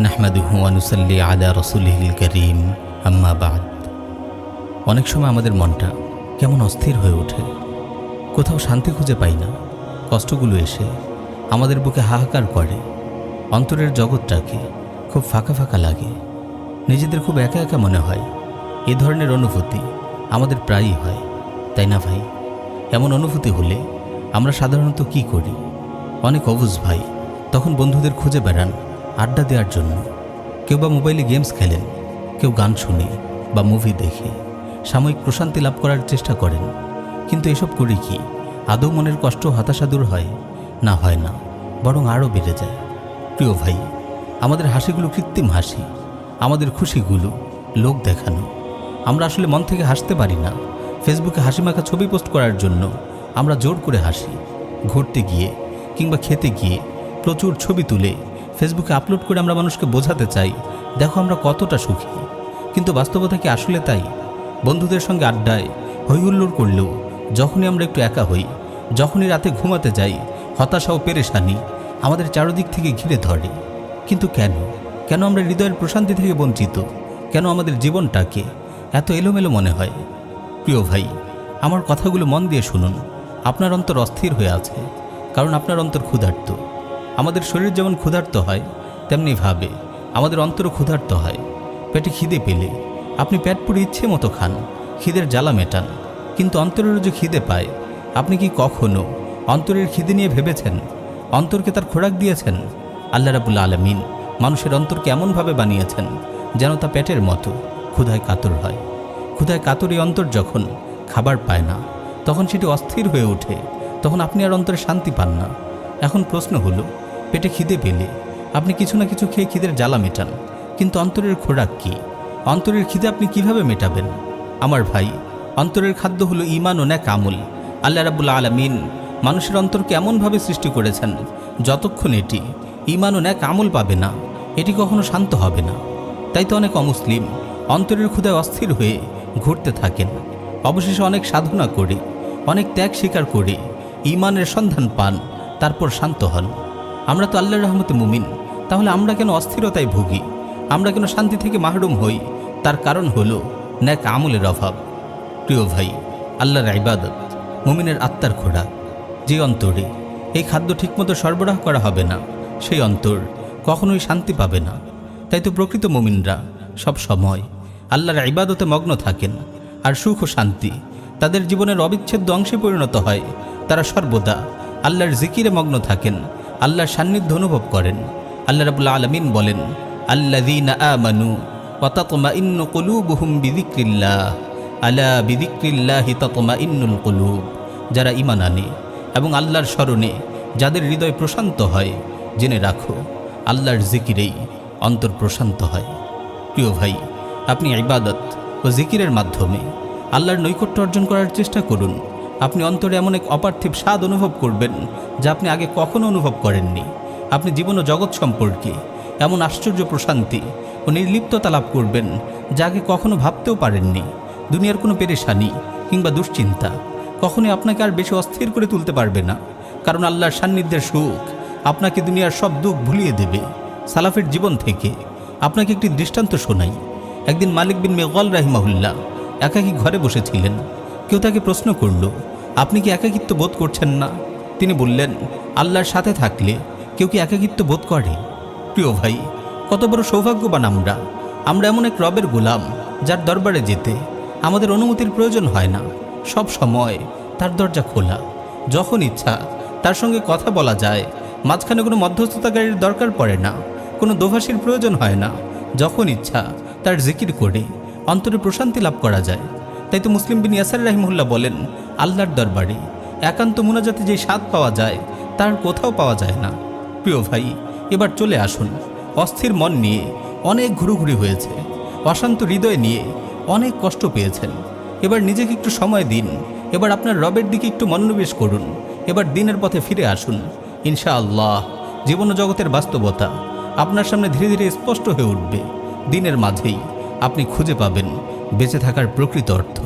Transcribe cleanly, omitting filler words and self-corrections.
নাহমাদুহু ওয়া নুসাল্লি আলা রাসূলিহিল কারীম, আম্মা বা'দ। অনেক সময় আমাদের মনটা কেমন অস্থির হয়ে ওঠে, কোথাও শান্তি খুঁজে পাই না। কষ্টগুলো এসে আমাদের বুকে হাহাকার করে, অন্তরের জগৎটাকে খুব ফাঁকা ফাঁকা লাগে, নিজেদের খুব একা একা মনে হয়। এ ধরনের অনুভূতি আমাদের প্রায়ই হয়, তাই না ভাই? এমন অনুভূতি হলে আমরা সাধারণত কি করি? অনেক অবুঝ ভাই তখন বন্ধুদের খুঁজে বেড়ান আড্ডা দেওয়ার জন্য। কেউ বা মোবাইলে গেমস খেলেন, কেউ গান শুনে বা মুভি দেখে সাময়িক প্রশান্তি লাভ করার চেষ্টা করেন। কিন্তু এসব করি কি আদৌ মনের কষ্ট হতাশা দূর হয়? না, হয় না, বরং আরও বেড়ে যায়। প্রিয় ভাই, আমাদের হাসিগুলো কৃত্রিম হাসি, আমাদের খুশিগুলো লোক দেখানো। আমরা আসলে মন থেকে হাসতে পারি না। ফেসবুকে হাসিমাখা ছবি পোস্ট করার জন্য আমরা জোর করে হাসি। ঘুরতে গিয়ে কিংবা খেতে গিয়ে প্রচুর ছবি তুলে ফেসবুকে আপলোড করে আমরা মানুষকে বোঝাতে চাই, দেখো আমরা কতটা সুখী। কিন্তু বাস্তবতা কি আসলে তাই? বন্ধুদের সঙ্গে আড্ডায় হইহুল্লোড় করলেও যখনই আমরা একটু একা হই, যখনই রাতে ঘুমাতে যাই, হতাশা ও পেরেশানি আমাদের চারদিক থেকে ঘিরে ধরে। কিন্তু কেন আমরা হৃদয়ের প্রশান্তি থেকে বঞ্চিত? কেন আমাদের জীবনটাকে এত এলোমেলো মনে হয়? প্রিয় ভাই, আমার কথাগুলো মন দিয়ে শুনুন। আপনার অন্তর অস্থির হয়ে আছে, কারণ আপনার অন্তর ক্ষুধার্ত। আমাদের শরীর যেমন ক্ষুধার্ত হয়, তেমনি ভাবে আমাদের অন্তরও ক্ষুধার্ত হয়। পেটে খিদে পেলে আপনি পেট পুরে ইচ্ছে মতো খান, খিদের জ্বালা মেটান। কিন্তু অন্তরেরও যে খিদে পায়, আপনি কি কখনো অন্তরের খিদে নিয়ে ভেবেছেন? অন্তরকে তার খোরাক দিয়েছেন? আল্লাহ রাব্বুল আলামিন মানুষের অন্তরকে এমনভাবে বানিয়েছেন যেন তা পেটের মতো ক্ষুধায় কাতর হয়। ক্ষুধায় কাতর এই অন্তর যখন খাবার পায় না, তখন সেটি অস্থির হয়ে ওঠে। তখন আপনি আর অন্তরে শান্তি পান না। এখন প্রশ্ন হলো, পেটে খিদে পেলে আপনি কিছু না কিছু খেয়ে খিদের জ্বালা মেটান, কিন্তু অন্তরের খোরাক কি? অন্তরের খিদে আপনি কিভাবে মেটাবেন? আমার ভাই, অন্তরের খাদ্য হলো ঈমান ও নেক আমল। আল্লাহ রাব্বুল আলামিন মানুষের অন্তরকে এমনভাবে সৃষ্টি করেছেন, যতক্ষণ এটি ঈমান ও নেক আমল পাবে না, এটি কখনো শান্ত হবে না। তাই তো অনেক অমুসলিম অন্তরের ক্ষুধায় অস্থির হয়ে ঘুরতে থাকেন। অবশেষে অনেক সাধনা করে, অনেক ত্যাগ স্বীকার করে ঈমানের সন্ধান পান, তারপর শান্ত হন। আমরা তো আল্লাহর রহমতে মুমিন, তাহলে আমরা কেন অস্থিরতায় ভুগি? আমরা কেন শান্তি থেকে মাহরুম হই? তার কারণ হলো নেক আমলের অভাব। প্রিয় ভাই, আল্লাহর ইবাদত মুমিনের আত্মার খোরাক। যে অন্তরে এই খাদ্য ঠিকমতো সরবরাহ করা হবে না, সেই অন্তর কখনোই শান্তি পাবে না। তাই তো প্রকৃত মুমিনরা সব সময় আল্লাহর ইবাদতে মগ্ন থাকেন, আর সুখ ও শান্তি তাদের জীবনের অবিচ্ছেদ্য অংশে পরিণত হয়। তারা সর্বদা আল্লাহর জিকিরে মগ্ন থাকেন, আল্লাহর সান্নিধ্য অনুভব করেন। আল্লাহ রাব্বুল আলামিন বলেন, আল্লাযীনা আমানু ওয়া তাতমাইন্নু কুলুবুহুম বিযিকরিল্লাহ, আলা বিযিকরিল্লাহি তাতমাইন্নুল কুলুব। যারা ঈমান আনে এবং আল্লাহর স্মরণে যাদের হৃদয় প্রশান্ত হয়, জেনে রাখো আল্লাহর জিকিরেই অন্তর প্রশান্ত হয়। প্রিয় ভাই, আপনি ইবাদত ও জিকিরের মাধ্যমে আল্লাহর নৈকট্য অর্জন করার চেষ্টা করুন। আপনি অন্তরে এমন এক অপার্থিব স্বাদ অনুভব করবেন যা আপনি আগে কখনো অনুভব করেননি। আপনি জীবন ও জগৎ সম্পর্কে এমন আশ্চর্য প্রশান্তি ও নির্লিপ্ততা লাভ করবেন যা আগে কখনো ভাবতেও পারেননি। দুনিয়ার কোনো পেরেশানি কিংবা দুশ্চিন্তা কখনোই আপনাকে আর বেশি অস্থির করে তুলতে পারবে না, কারণ আল্লাহর সান্নিধ্যের সুখ আপনাকে দুনিয়ার সব দুঃখ ভুলিয়ে দেবে। সালাফের জীবন থেকে আপনাকে একটি দৃষ্টান্ত শোনাই। একদিন মালিক বিন মেগল রাহিমাহুল্লাহ একাকী ঘরে বসেছিলেন। কেউ তাকে প্রশ্ন করল, আপনি কি একাকিত্ব বোধ করছেন না? তিনি বললেন, আল্লাহর সাথে থাকলে কেউ কি একাকিত্ব বোধ করে? প্রিয় ভাই, কত বড় সৌভাগ্যবান আমরা এমন এক রবের গোলাম যার দরবারে যেতে আমাদের অনুমতির প্রয়োজন হয় না। সব সময় তার দরজা খোলা, যখন ইচ্ছা তার সঙ্গে কথা বলা যায়। মাঝখানে কোনো মধ্যস্থতাকারীর দরকার পড়ে না, কোনো দোভাষীর প্রয়োজন হয় না। যখন ইচ্ছা তার জিকির করে অন্তরে প্রশান্তি লাভ করা যায়। তাই তো মুসলিম বিন ইয়াসার রাহিমাহুল্লাহ বলেন, আল্লাহর দরবারে একান্ত মুনাজাতে যে স্বাদ পাওয়া যায় তার কোথাও পাওয়া যায় না। প্রিয় ভাই, এবার চলে আসুন। অস্থির মন নিয়ে অনেক ঘুরোঘুরি হয়েছে, অশান্ত হৃদয় নিয়ে অনেক কষ্ট পেয়েছেন। এবার নিজেকে একটু সময় দিন, এবার আপনার রবের দিকে একটু মনোনিবেশ করুন। এবার দিনের পথে ফিরে আসুন। ইনশাআল্লাহ জীবন ও জগতের বাস্তবতা আপনার সামনে ধীরে ধীরে স্পষ্ট হয়ে উঠবে। দিনের মাঝেই আপনি খুঁজে পাবেন বেঁচে থাকার প্রকৃত অর্থ।